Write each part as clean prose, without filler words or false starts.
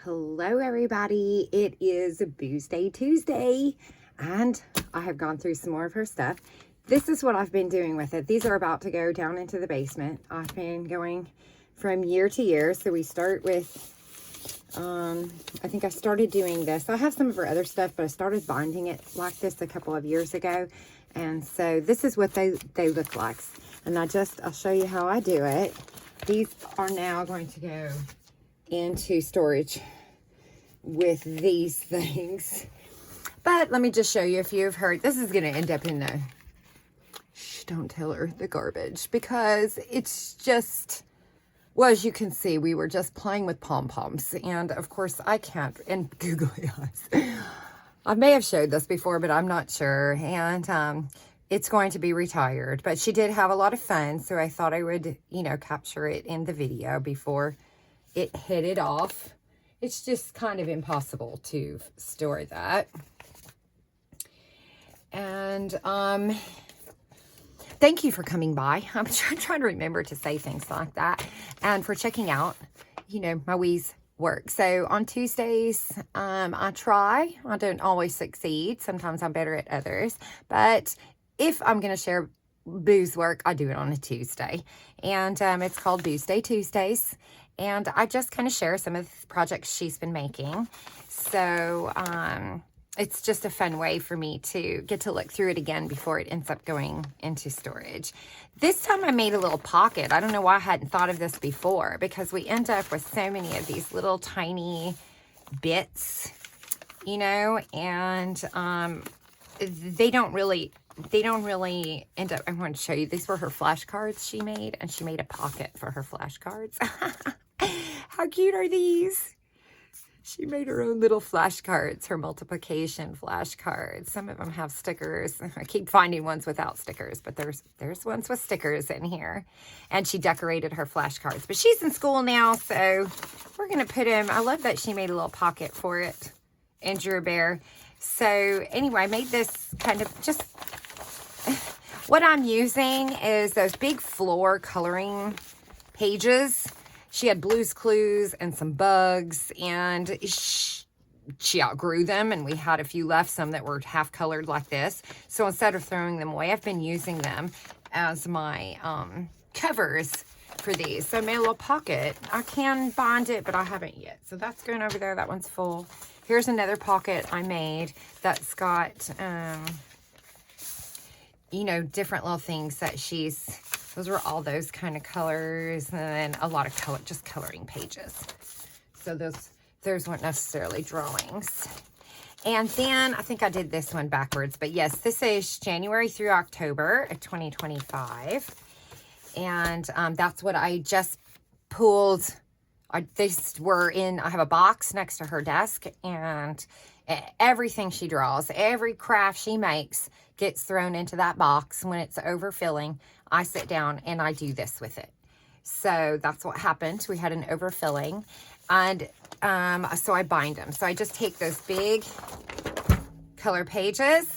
Hello everybody, it is Booze Day Tuesday and I have gone through some more of her stuff. This is what I've been doing with it. These are about to go down into the basement. I've been going from year to year. So we start with, I think I started doing this. I have some of her other stuff, but I started binding it like this a couple of years ago. And so this is what they look like. And I'll show you how I do it. These are now going to go into storage with these things, but let me just show you. If you've heard, this is going to end up in the don't tell her, the garbage, because it's just, well, as you can see, we were just playing with pom-poms, and of course I can't, and googly eyes. I may have showed this before, but I'm not sure, and it's going to be retired, but she did have a lot of fun, so I thought I would, capture it in the video before it headed off. It's just kind of impossible to store that. And thank you for coming by. I'm trying to remember to say things like that, and for checking out, my Wee's work. So on Tuesdays, I try. I don't always succeed. Sometimes I'm better at others, but if I'm going to share Boo's work, I do it on a Tuesday, and it's called Booze Day Tuesdays. And I just kind of share some of the projects she's been making. So it's just a fun way for me to get to look through it again before it ends up going into storage. This time I made a little pocket. I don't know why I hadn't thought of this before, because we end up with so many of these little tiny bits, and they don't really end up. I'm going to show you. These were her flashcards she made, and she made a pocket for her flashcards. How cute are these? She made her own little flashcards, her multiplication flashcards. Some of them have stickers. I keep finding ones without stickers, but there's ones with stickers in here. And she decorated her flashcards. But she's in school now, so we're going to put him. I love that she made a little pocket for it in Drew Bear. So anyway, I made this kind of just... What I'm using is those big floor coloring pages. She had Blue's Clues and some bugs, and she outgrew them, and we had a few left, some that were half colored like this. So instead of throwing them away, I've been using them as my covers for these. So I made a little pocket. I can bind it, but I haven't yet. So that's going over there. That one's full. Here's another pocket I made that's got, different little things that those were all those kind of colors, and then a lot of coloring pages. So those weren't necessarily drawings. And then I think I did this one backwards, but yes, this is January through October of 2025. And that's what I just pulled. I have a box next to her desk, and everything she draws, every craft she makes gets thrown into that box. When it's overfilling, I sit down and I do this with it. So that's what happened. We had an overfilling, and so I bind them. So I just take those big color pages.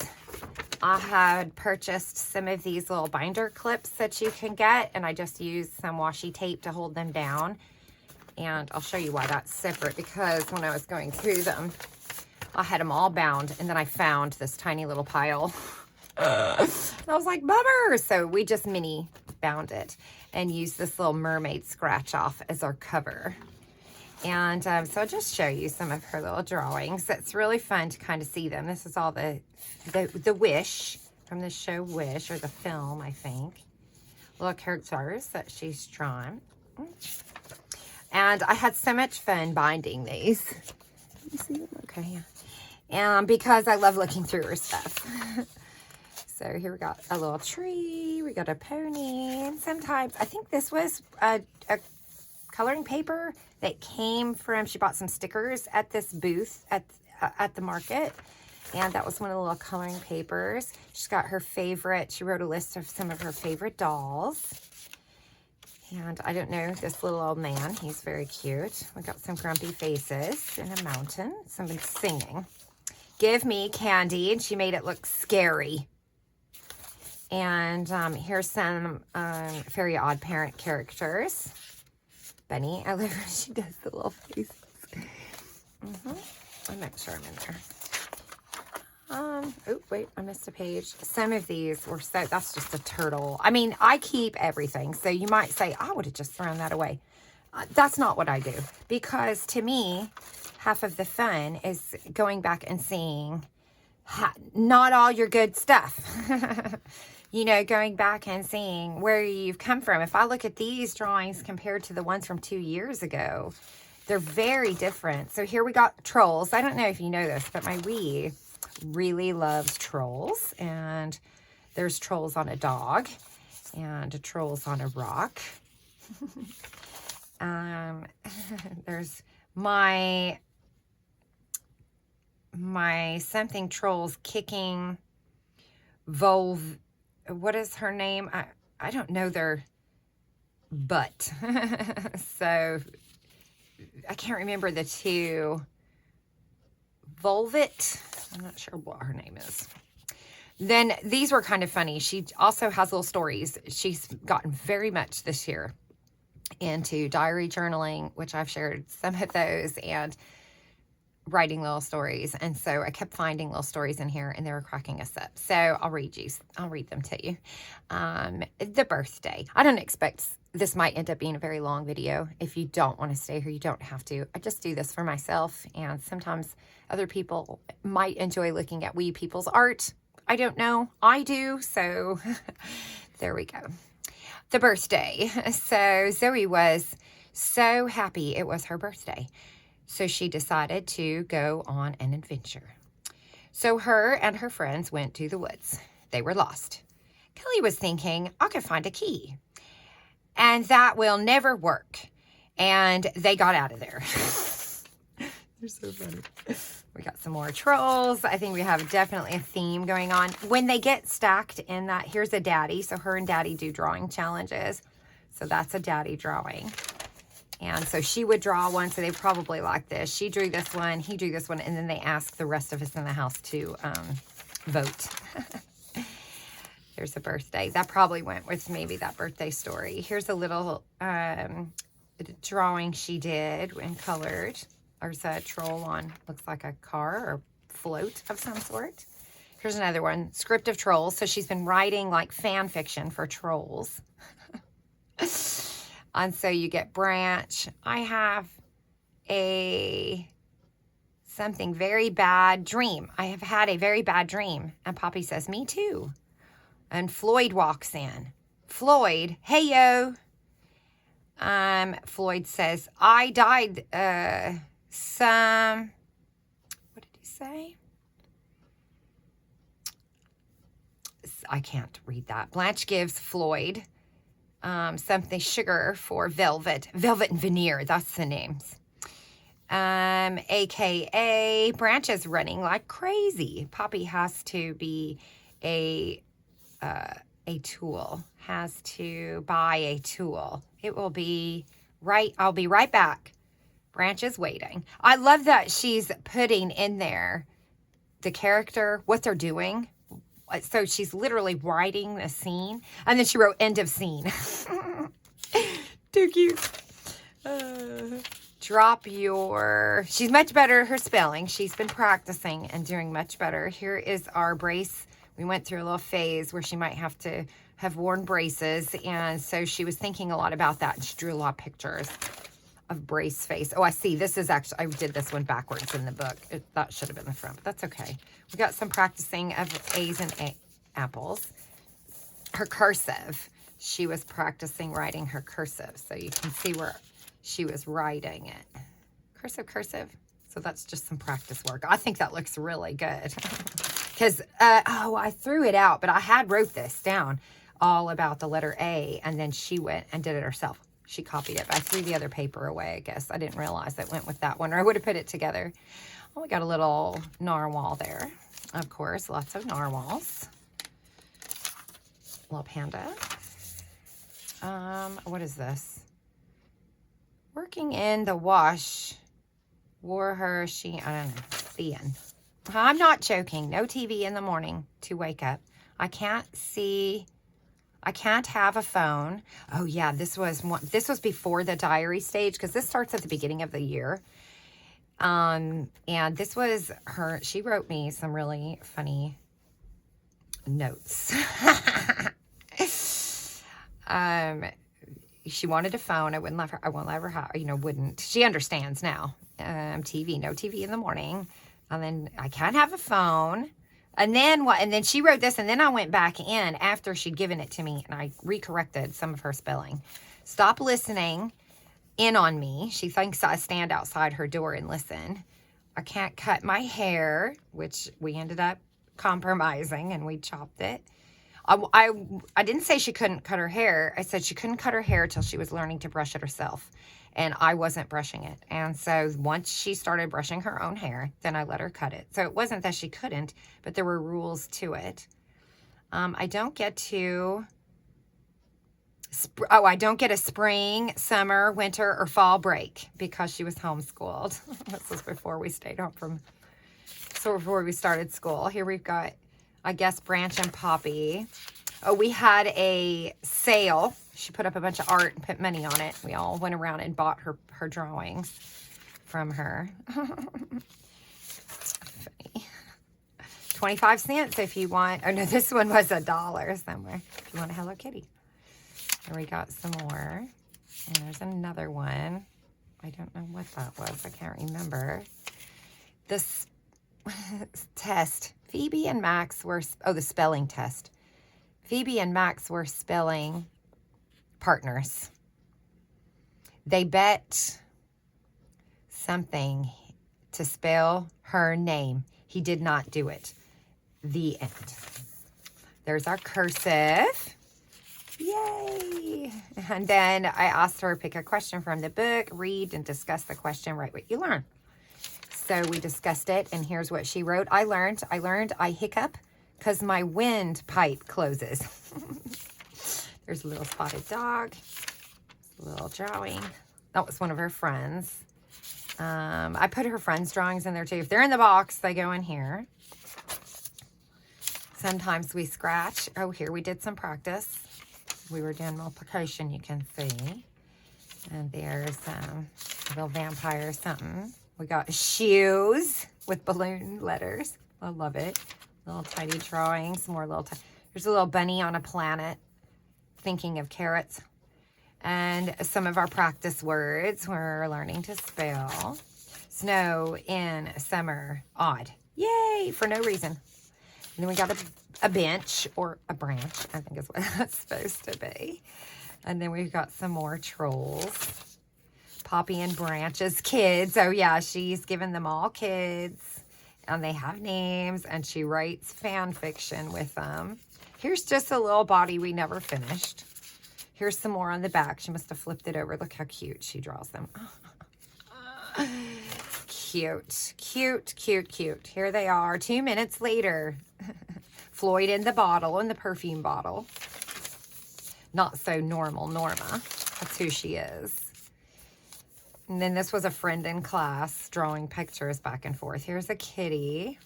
I had purchased some of these little binder clips that you can get, and I just used some washi tape to hold them down. And I'll show you why that's separate, because when I was going through them, I had them all bound, and then I found this tiny little pile. And I was like, bummer! So we just mini bound it and used this little mermaid scratch off as our cover. And so I'll just show you some of her little drawings. It's really fun to kind of see them. This is all the Wish, from the show Wish, or the film, I think. Little characters that she's drawn. And I had so much fun binding these. You see them? Okay, yeah. And because I love looking through her stuff. So here we got a little tree. We got a pony. And sometimes, I think this was a coloring paper that came from, she bought some stickers at this booth at the market. And that was one of the little coloring papers. She's got her favorite, she wrote a list of some of her favorite dolls. And I don't know, this little old man, he's very cute. We got some grumpy faces in a mountain. Somebody singing. Give me candy, and she made it look scary. And here's some Fairy Odd Parent characters. Bunny, I love when she does the little faces. make sure I'm in there. Oh, wait, I missed a page. Some of these were so, that's just a turtle. I mean, I keep everything. So you might say, I would have just thrown that away. That's not what I do. Because to me, half of the fun is going back and seeing not all your good stuff. You know, going back and seeing where you've come from. If I look at these drawings compared to the ones from 2 years ago, they're very different. So here we got trolls. I don't know if you know this, but my wee really loves trolls. And there's trolls on a dog and trolls on a rock. There's my something trolls kicking Volve. What is her name? I don't know their butt. So I can't remember the two. Volvit. I'm not sure what her name is. Then these were kind of funny. She also has little stories. She's gotten very much this year into diary journaling, which I've shared some of those, and writing little stories. And so I kept finding little stories in here, and they were cracking us up. So I'll read them to you. The birthday. I don't expect this might end up being a very long video. If you don't want to stay here, you don't have to. I just do this for myself, and sometimes other people might enjoy looking at wee people's art. I don't know. I do. So there we go. The birthday. So Zoe was so happy it was her birthday. So she decided to go on an adventure. So her and her friends went to the woods. They were lost. Kelly was thinking, I could find a key. And that will never work. And they got out of there. They're so funny. We got some more trolls. I think we have definitely a theme going on. When they get stacked in that, here's a daddy. So her and daddy do drawing challenges. So that's a daddy drawing. And so she would draw one, so they probably like this. She drew this one, he drew this one, and then they asked the rest of us in the house to vote. There's a birthday. That probably went with maybe that birthday story. Here's a little drawing she did and colored. There's a troll on, looks like a car or float of some sort. Here's another one, script of trolls. So she's been writing like fan fiction for trolls. And so you get branch. I have something very bad dream. I have had a very bad dream. And Poppy says, me too. And Floyd walks in. Floyd, hey yo. Floyd says, I died what did he say? I can't read that. Blanche gives Floyd something sugar for Velvet and Veneer, that's the names. AKA Branch is running like crazy. Poppy has to be a tool, has to buy a tool. It will be right, I'll be right back. Branch is waiting. I love that she's putting in there the character, what they're doing. So she's literally writing the scene, and then she wrote end of scene. Too cute. She's much better at her spelling. She's been practicing and doing much better. Here is our brace. We went through a little phase where she might have to have worn braces, and so she was thinking a lot about that, and she drew a lot of pictures of brace face. Oh, I see. This is actually, I did this one backwards in the book. That should have been the front, but that's okay. We got some practicing of A's and apples. Her cursive. She was practicing writing her cursive, so you can see where she was writing it. Cursive. So that's just some practice work. I think that looks really good. Because, I threw it out, but I had wrote this down all about the letter A, and then she went and did it herself. She copied it, but I threw the other paper away, I guess. I didn't realize it went with that one, or I would have put it together. Oh, we got a little narwhal there. Of course, lots of narwhals. Little panda. What is this? Working in the wash. Wore her, I don't know, the end. I'm not joking. No TV in the morning to wake up. I can't see. I can't have a phone. Oh yeah, this was before the diary stage, because this starts at the beginning of the year. And this was her, she wrote me some really funny notes. She wanted a phone. I wouldn't let her, I won't let her have, you know, wouldn't. She understands now. TV, no TV in the morning. And then I can't have a phone. And then what? And then she wrote this, and then I went back in after she'd given it to me, and I recorrected some of her spelling. Stop listening in on me. She thinks I stand outside her door and listen. I can't cut my hair, which we ended up compromising, and we chopped it. I didn't say she couldn't cut her hair. I said she couldn't cut her hair till she was learning to brush it herself. And I wasn't brushing it. And so once she started brushing her own hair, then I let her cut it. So it wasn't that she couldn't, but there were rules to it. I don't get to... I don't get a spring, summer, winter, or fall break because she was homeschooled. This was before we stayed home from... So before we started school. Here we've got... I guess Branch and Poppy. Oh, we had a sale. She put up a bunch of art and put money on it. We all went around and bought her drawings from her. Funny. 25 cents if you want. Oh, no, this one was $1 somewhere. If you want a Hello Kitty. Here we got some more. And there's another one. I don't know what that was. I can't remember. This test. Phoebe and Max were, the spelling test. Phoebe and Max were spelling partners. They bet something to spell her name. He did not do it. The end. There's our cursive. Yay! And then I asked her to pick a question from the book, read and discuss the question, write what you learn. So we discussed it, and here's what she wrote. I learned I hiccup because my windpipe closes. There's a little spotted dog. A little drawing. That was one of her friends. I put her friends' drawings in there too. If they're in the box, they go in here. Sometimes we scratch. Oh, here we did some practice. We were doing multiplication, you can see. And there's a little vampire or something. We got shoes with balloon letters. I love it. Little tiny drawings, more little. There's a little bunny on a planet thinking of carrots. And some of our practice words we're learning to spell. Snow in summer, odd. Yay, for no reason. And then we got a bench or a branch, I think is what that's supposed to be. And then we've got some more trolls. Poppy and Branch's kids. Oh, yeah, she's given them all kids. And they have names. And she writes fan fiction with them. Here's just a little body we never finished. Here's some more on the back. She must have flipped it over. Look how cute she draws them. Cute. Cute, cute, cute. Here they are 2 minutes later. Floyd in the bottle, in the perfume bottle. Not so normal Norma. That's who she is. And then this was a friend in class drawing pictures back and forth. Here's a kitty.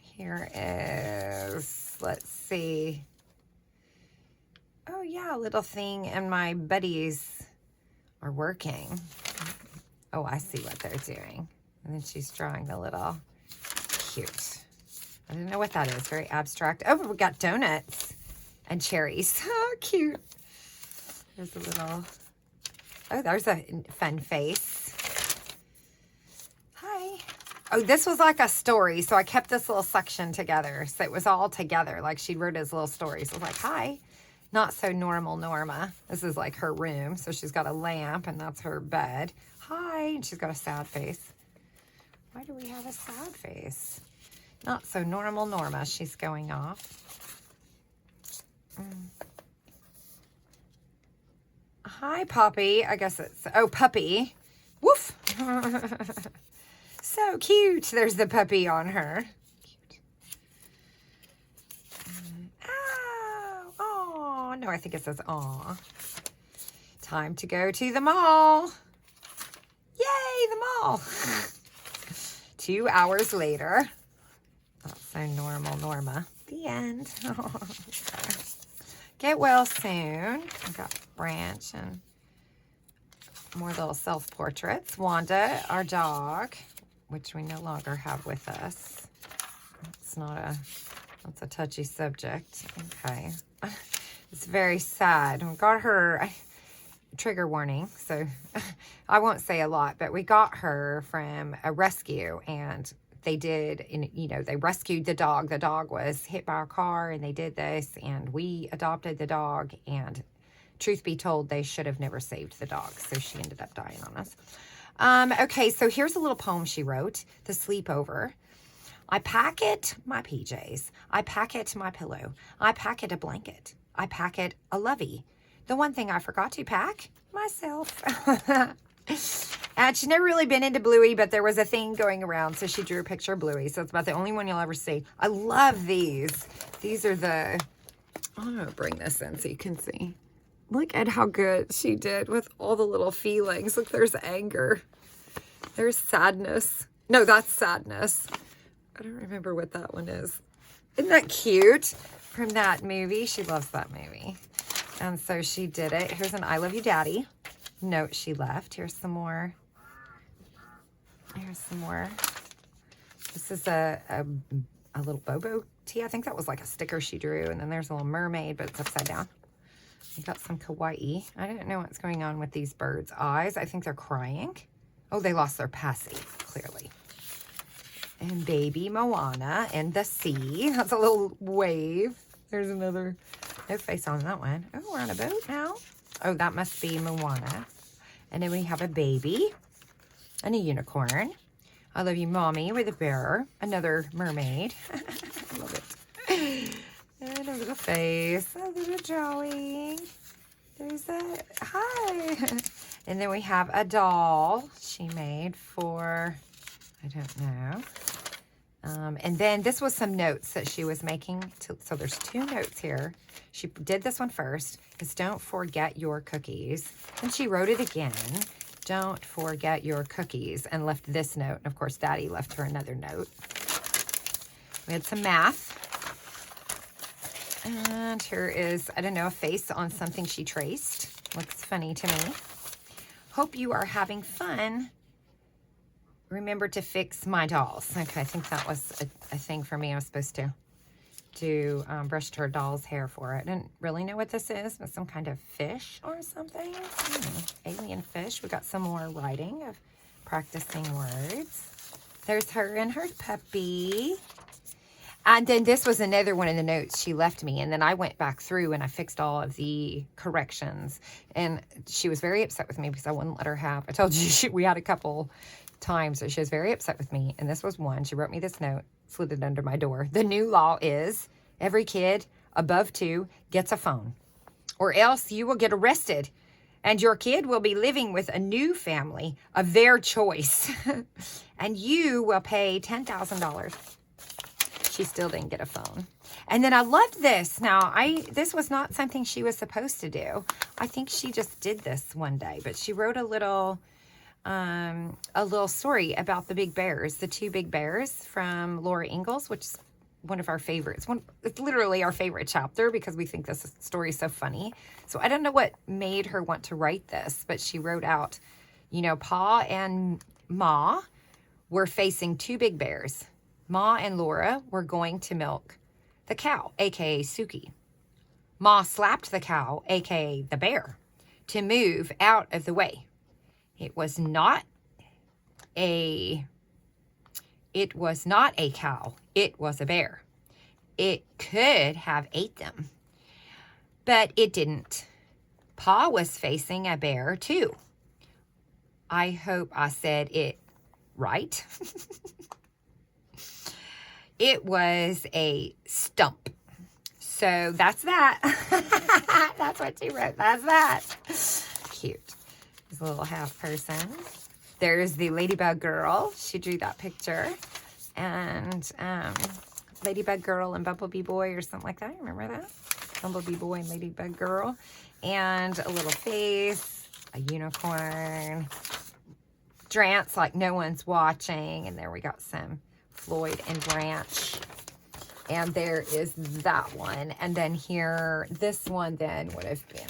Here is, let's see. Oh, yeah, a little thing. And my buddies are working. Oh, I see what they're doing. And then she's drawing the little cute. I don't know what that is. Very abstract. Oh, we got donuts and cherries. Oh, cute. There's a little... Oh, there's a fun face. Hi. Oh, this was like a story, so I kept this little section together. So it was all together, like she wrote his little stories. So I was like, hi. Not so normal Norma. This is like her room. So she's got a lamp, and that's her bed. Hi. And she's got a sad face. Why do we have a sad face? Not so normal Norma. She's going off. Hi, Poppy. I guess it's... Oh, puppy. Woof. So cute. There's the puppy on her. Cute. Ow. Oh, no, I think it says aw. Time to go to the mall. Yay, the mall. 2 hours later. Not so normal Norma. The end. Get well soon. I got Branch and More little self-portraits. Wanda, our dog, which we no longer have with us. That's a touchy subject. Okay. It's very sad. We got her, trigger warning, so I won't say a lot, but we got her from a rescue, and they rescued the dog. The dog was hit by a car, and they did this, and we adopted the dog, and truth be told, they should have never saved the dog, so she ended up dying on us. Okay, so here's a little poem she wrote, The Sleepover. I pack it my PJs. I pack it my pillow. I pack it a blanket. I pack it a lovey. The one thing I forgot to pack, myself. And she's never really been into Bluey, but there was a thing going around, so she drew a picture of Bluey. So it's about the only one you'll ever see. I love these. These are I'm going to bring this in so you can see. Look at how good she did with all the little feelings. Look, there's anger. There's sadness. No, that's sadness. I don't remember what that one is. Isn't that cute? From that movie. She loves that movie. And so she did it. Here's an I love you, Daddy note she left. Here's some more. This is a little Bobo tee. I think that was like a sticker she drew. And then there's a little mermaid, but it's upside down. You got some kawaii. I don't know what's going on with these birds' eyes. I think they're crying. Oh, they lost their passy, clearly. And baby Moana in the sea. That's a little wave. There's another. No face on that one. Oh, we're on a boat now. Oh, that must be Moana. And then we have a baby and a unicorn. I love you, Mommy, with a bear. Another mermaid. I love it. And a little face. A little drawing. There's a hi. And then we have a doll she made for, I don't know. And then this was some notes that she was making. So there's 2 notes here. She did this one first. It's don't forget your cookies. And she wrote it again. Don't forget your cookies. And left this note. And of course, Daddy left her another note. We had some math. And here is, I don't know, a face on something she traced. Looks funny to me. Hope you are having fun. Remember to fix my dolls. Okay, I think that was a thing for me. I was supposed to do brushed her doll's hair for it. I didn't really know what this is, but some kind of fish or something. Alien fish. We got some more writing of practicing words. There's her and her puppy. And then this was another one of the notes she left me. And then I went back through and I fixed all of the corrections. And she was very upset with me because I wouldn't let her have. I told you we had a couple times that she was very upset with me. And this was one. She wrote me this note, slid it under my door. The new law is every kid above 2 gets a phone, or else you will get arrested. And your kid will be living with a new family of their choice. And you will pay $10,000. She still didn't get a phone. And then I loved this. Now, this was not something she was supposed to do. I think she just did this one day. But she wrote a little story about the big bears, the 2 big bears from Laura Ingalls, which is one of our favorites. It's literally our favorite chapter because we think this story is so funny. So I don't know what made her want to write this, but she wrote out, Pa and Ma were facing 2 big bears. Ma and Laura were going to milk the cow, aka Suki. Ma slapped the cow, aka the bear, to move out of the way. It was not a cow. It was a bear. It could have ate them, but it didn't. Pa was facing a bear too. I hope I said it right. It was a stump. So that's that. That's what she wrote. That's that. Cute. There's a little half person. There's the Ladybug Girl. She drew that picture. And Ladybug Girl and Bumblebee Boy or something like that. Remember that? Bumblebee Boy and Ladybug Girl. And a little face. A unicorn. Drance like no one's watching. And there we got some Floyd and Branch. And there is that one. And then here, this one then would have been,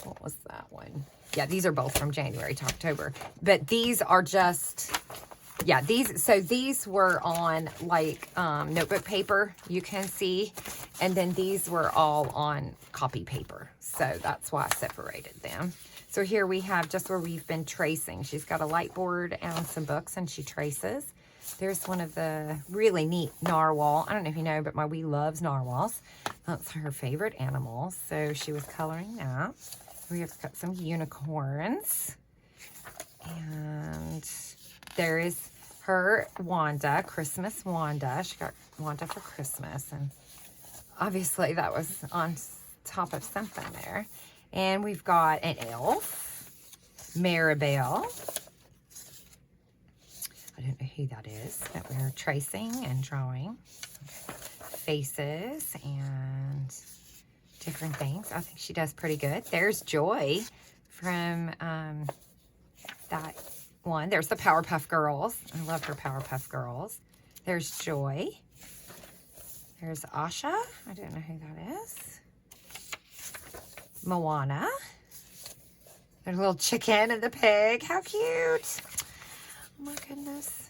what was that one? Yeah, these are both from January to October. But these are just, yeah, these were on like notebook paper, you can see. And then these were all on copy paper. So that's why I separated them. So here we have just where we've been tracing. She's got a light board and some books, and she traces. There's one of the really neat narwhal. I don't know if you know, but my wee loves narwhals. That's her favorite animal. So she was coloring that. We have got some unicorns. And there is her Wanda, Christmas Wanda. She got Wanda for Christmas. And obviously that was on top of something there. And we've got an elf, Maribel. I don't know who that is, but we're tracing and drawing faces and different things. I think she does pretty good. There's Joy from that one. There's the Powerpuff Girls. I love her Powerpuff Girls. There's Joy. There's Asha. I don't know who that is. Moana. There's a little chicken and the pig. How cute. Oh my goodness.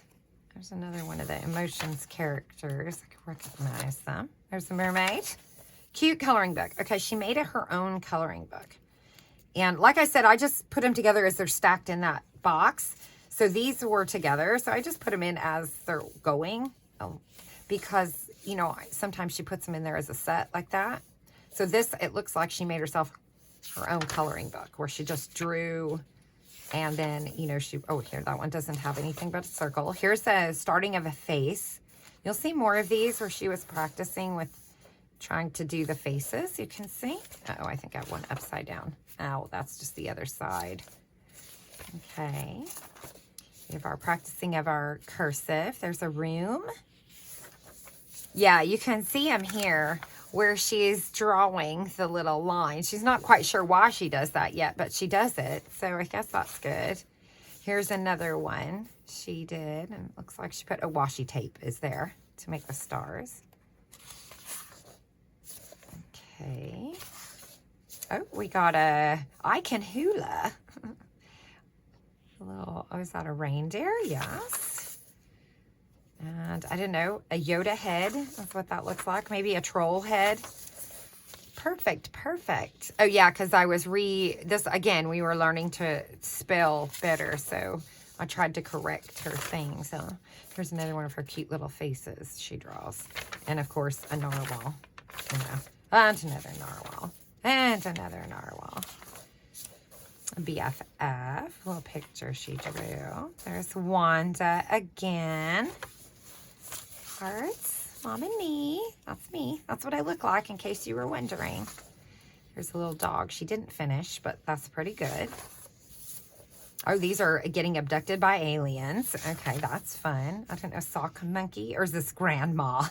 There's another one of the emotions characters. I can recognize them. There's the mermaid. Cute coloring book. Okay, she made it her own coloring book. And like I said, I just put them together as they're stacked in that box. So these were together. So I just put them in as they're going. Because, you know, sometimes she puts them in there as a set like that. So this, it looks like she made herself her own coloring book where she just drew and then, you know, oh, here, that one doesn't have anything but a circle. Here's the starting of a face. You'll see more of these where she was practicing with trying to do the faces, you can see. Uh-oh, I think I have one upside down. Oh, that's just the other side. Okay. We have our practicing of our cursive. There's a room. Yeah, you can see them here where she's drawing the little line. She's not quite sure why she does that yet, but she does it. So I guess that's good. Here's another one she did. And it looks like she put a washi tape is there to make the stars. Okay. Oh, we got a I Can Hula. A little, oh, is that a reindeer? Yes. And I don't know, a Yoda head. That's what that looks like. Maybe a troll head. Perfect, perfect. Oh yeah, because I was this again, we were learning to spell better, so I tried to correct her thing. So here's another one of her cute little faces she draws. And of course, a narwhal. You know, and another narwhal. And another narwhal. A BFF, little picture she drew. There's Wanda again. Hearts, Mom and me. That's me. That's what I look like in case you were wondering. There's a little dog. She didn't finish, but that's pretty good. Oh, these are getting abducted by aliens. Okay, that's fun. I don't know, sock monkey, or is this grandma?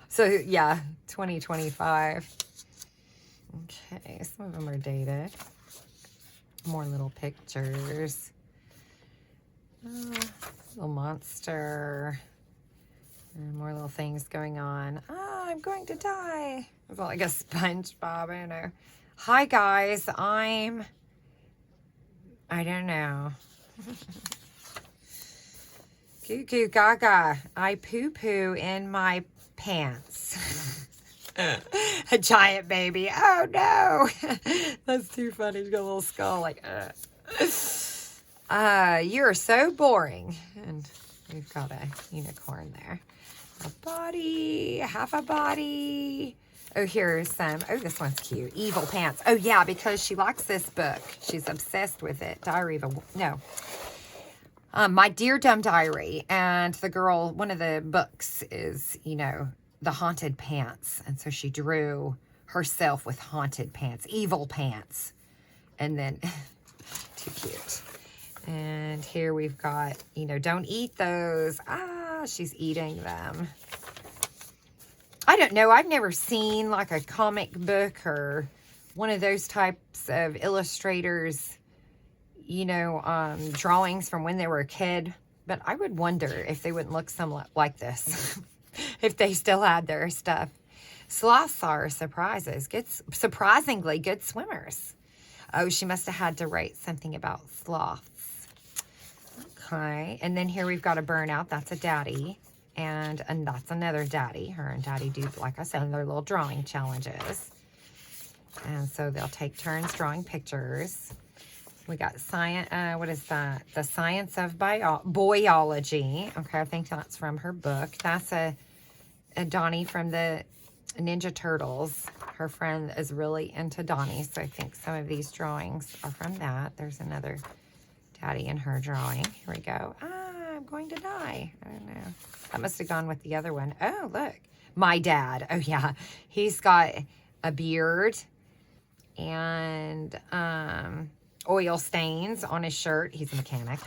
So, yeah, 2025. Okay, some of them are dated. More little pictures. Little monster. And more little things going on. Ah, I'm going to die. It's like a SpongeBob, I don't know. Hi, guys. I don't know. Goo goo gaga. I poo-poo in my pants. A giant baby. Oh, no. That's too funny. She's got a little skull like, you're so boring. And we've got a unicorn there. A body, half a body. Oh, here's some. Oh, this one's cute. Evil Pants. Oh, yeah, because she likes this book. She's obsessed with it. Diary of a... No. My Dear Dumb Diary. And the girl, one of the books is, you know, the haunted pants. And so she drew herself with haunted pants. Evil pants. And then... too cute. And here we've got, you know, don't eat those. Ah, she's eating them. I don't know. I've never seen like a comic book or one of those types of illustrators, you know, drawings from when they were a kid. But I would wonder if they wouldn't look somewhat like this, if they still had their stuff. Sloths are surprisingly good swimmers. Oh, she must have had to write something about sloths. Okay, and then here we've got a burnout. That's a daddy, and that's another daddy. Her and daddy do, like I said, their little drawing challenges. And so they'll take turns drawing pictures. We got science, what is that? The Science of Boyology. Okay, I think that's from her book. That's a Donnie from the Ninja Turtles. Her friend is really into Donnie, so I think some of these drawings are from that. There's another daddy in her drawing. Here we go. I'm going to die. I don't know. That must have gone with the other one. Oh, look. My dad. Oh, yeah. He's got a beard and oil stains on his shirt. He's a mechanic.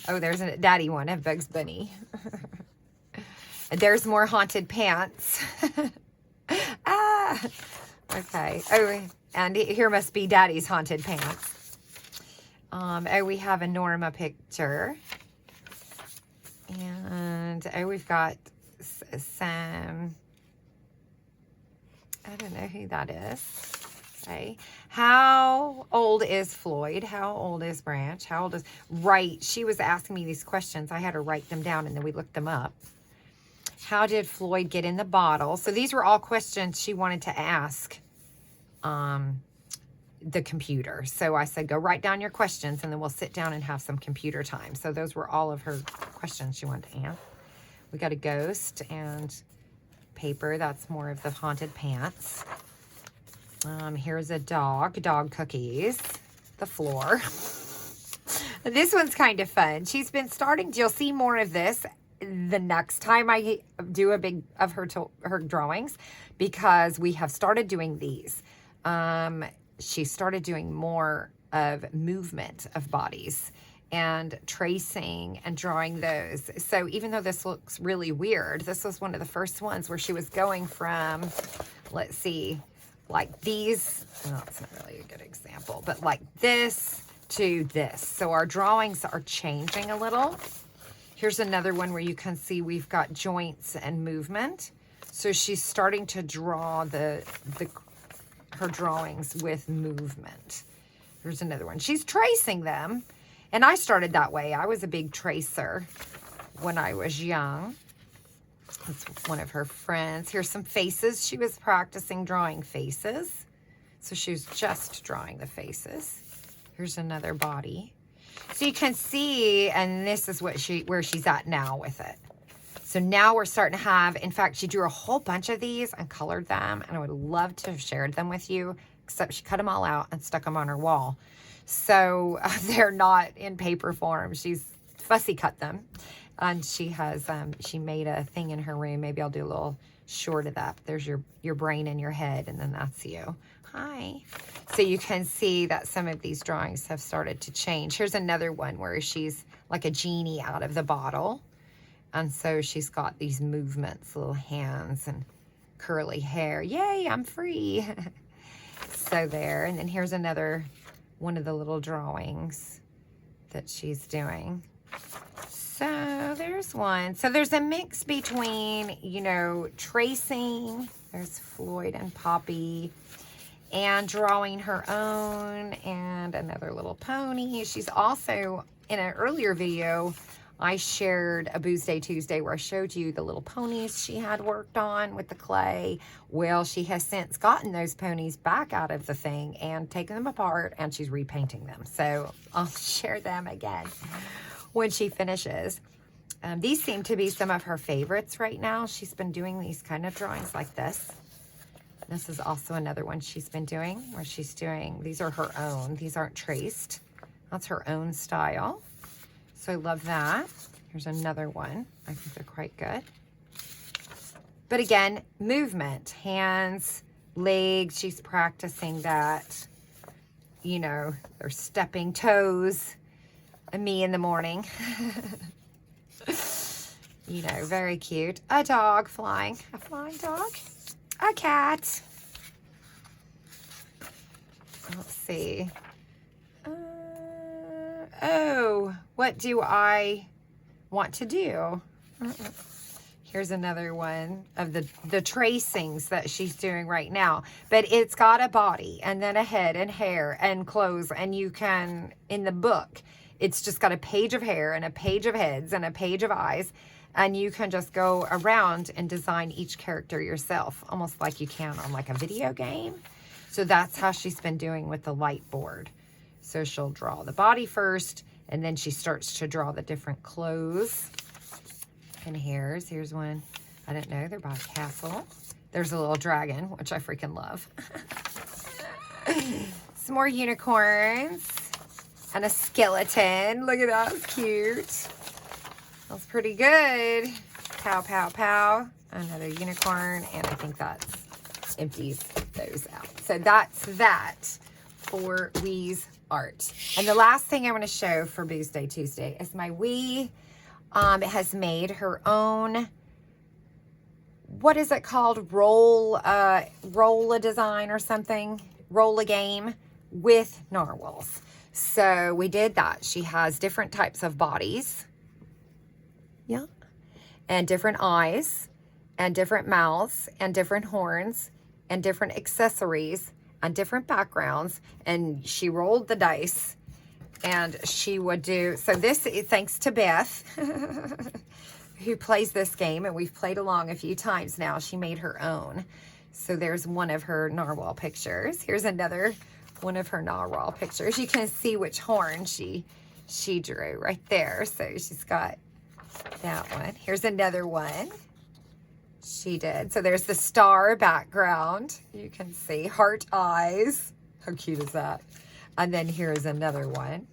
Oh, there's a daddy one of Bugs Bunny. There's more haunted pants. Okay. Oh, and here must be daddy's haunted pants. Oh, we have a Norma picture. And we've got some, I don't know who that is. Okay. How old is Floyd? How old is Branch? How old is... Right. She was asking me these questions. I had to write them down, and then we looked them up. How did Floyd get in the bottle? So these were all questions she wanted to ask the computer. So I said, go write down your questions, and then we'll sit down and have some computer time. So those were all of her questions she wanted to answer. We got a ghost and paper. That's more of the haunted pants. Here's a dog cookies, the floor. This one's kind of fun. She's been starting, you'll see more of this the next time I do a big of her drawings, because we have started doing these. She started doing more of movement of bodies and tracing and drawing those. So even though this looks really weird, this was one of the first ones where she was going from, let's see, like these, well, it's not really a good example, but like this to this. So our drawings are changing a little. Here's another one where you can see we've got joints and movement. So she's starting to draw her drawings with movement. Here's another one. She's tracing them. And I started that way. I was a big tracer when I was young. That's one of her friends. Here's some faces. She was practicing drawing faces. So she was just drawing the faces. Here's another body. So you can see, and this is where she's at now with it. So now we're starting to have, in fact, she drew a whole bunch of these and colored them, and I would love to have shared them with you, except she cut them all out and stuck them on her wall. So they're not in paper form. She's fussy cut them. And she has, she made a thing in her room. Maybe I'll do a little short of that. There's your brain in your head, and then that's you. Hi. So you can see that some of these drawings have started to change. Here's another one where she's like a genie out of the bottle. And so she's got these movements, little hands and curly hair. Yay, I'm free. So there. And then here's another one of the little drawings that she's doing. So there's one. So there's a mix between, you know, tracing. There's Floyd and Poppy. And drawing her own. And another little pony. She's also, in an earlier video, I shared a Booze Day Tuesday where I showed you the little ponies she had worked on with the clay. Well, she has since gotten those ponies back out of the thing and taken them apart, and she's repainting them. So I'll share them again when she finishes. These seem to be some of her favorites right now. She's been doing these kind of drawings like this. This is also another one she's been doing where she's doing, these are her own. These aren't traced. That's her own style. So I love that. Here's another one. I think they're quite good. But again, movement, hands, legs. She's practicing that. You know, they're stepping toes. And me in the morning. You know, very cute. A dog flying. A flying dog. A cat. Let's see. Oh, what do I want to do? Here Here's another one of the tracings that she's doing right now. But it's got a body and then a head and hair and clothes. And you can, in the book, it's just got a page of hair and a page of heads and a page of eyes. And you can just go around and design each character yourself, almost like you can on like a video game. So that's how she's been doing with the light board. So she'll draw the body first, and then she starts to draw the different clothes. And here's one. I didn't know they're by a castle. There's a little dragon, which I freaking love. Some more unicorns and a skeleton. Look at that, it's cute. That's pretty good. Pow, pow, pow. Another unicorn, and I think that's empties those out. So that's that for Wee's art. And the last thing I want to show for Booze Day Tuesday is my Wee has made her own, what is it called? Roll a design or something. Roll a game with narwhals. So we did that. She has different types of bodies. Yeah. And different eyes and different mouths and different horns and different accessories and different backgrounds. And she rolled the dice. And she would do, so this, thanks to Beth, who plays this game, and we've played along a few times now. She made her own. So there's one of her narwhal pictures. Here's another one of her narwhal pictures. You can see which horn she drew right there. So she's got that one. Here's another one she did. So there's the star background. You can see heart eyes. How cute is that? And then here's another one.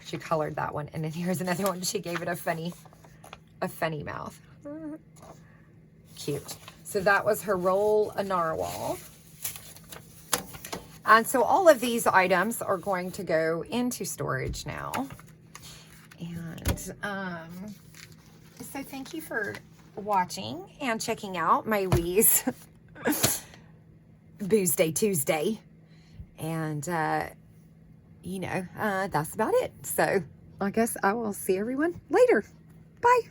She colored that one. And then here's another one. She gave it a funny mouth. Cute. So that was her roll a narwhal. And so all of these items are going to go into storage now. And so thank you for watching and checking out my Wee's Booze Day Tuesday. And you know, that's about it. So I guess I will see everyone later. Bye.